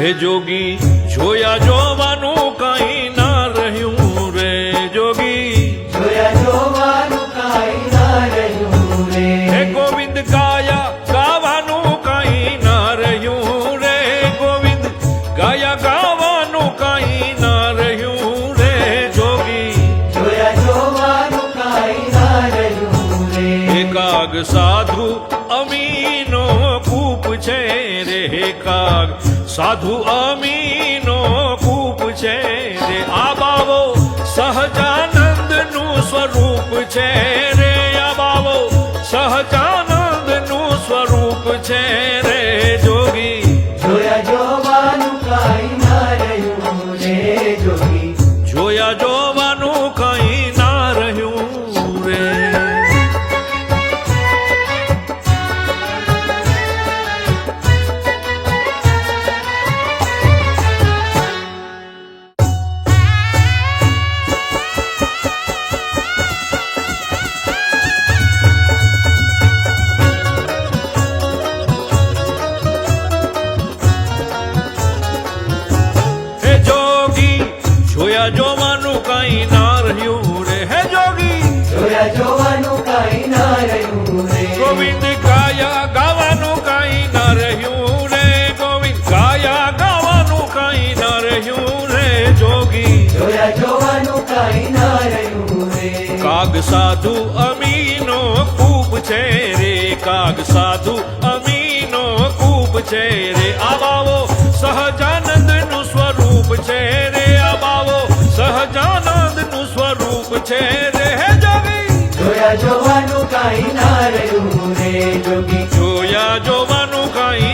હે જોગી જોયા જોવાનું કઈ ના રહ્યું રે જોગી જોયા જોવાનું કાંઈ ના રહ્યું રે હે ગોવિંદ ગાયા ગાવાનું કઈ ના રહ્યું રે ગોવિંદ ગાયા ગાવાનું કઈ ના રહ્યું રે જોગી જોયા જોવાનું કાંઈ ના રહ્યું રે એકાગ સાધુ અમીનો કૂપ છે રે એકાગ સાધુ અમીનો કૂપ છે રે આ બાવો સહજાનંદ નું સ્વરૂપ છે રે આ બાવો સહજાનંદ નું સ્વરૂપ છે રે જોગી જોયા જોવાનું કાંઈ ના રહ્યું રે જોગી જોયા જોવાનું કઈ ના રહ્યું રે હે જોગી જોયા જોવાનું કઈ ના રહ્યું રે હે જોગી જોયા જોવાનું કાંઈ ના રહ્યું રે ગોવિંદ ગાયા ગાવાનું કઈ ના રહ્યું રે ગોવિંદ ગાયા ગાવાનું કઈ ના રહ્યું રે જોગી જોયા જોવાનું કાંઈ ના રહ્યું રે કાગ સાધુ અમીનો કૂપ છે રે કાગ સાધુ અમીનો કૂપ છે રે આ બાવો સહજાનંદ નું સ્વરૂપ છે રે આ બાવો સહજાનંદ નું સ્વરૂપ છે રે હે જોગી જોયા જોવાનું કાંઈ ના રહ્યું રે જોગી જોયા જોવાનું કઈ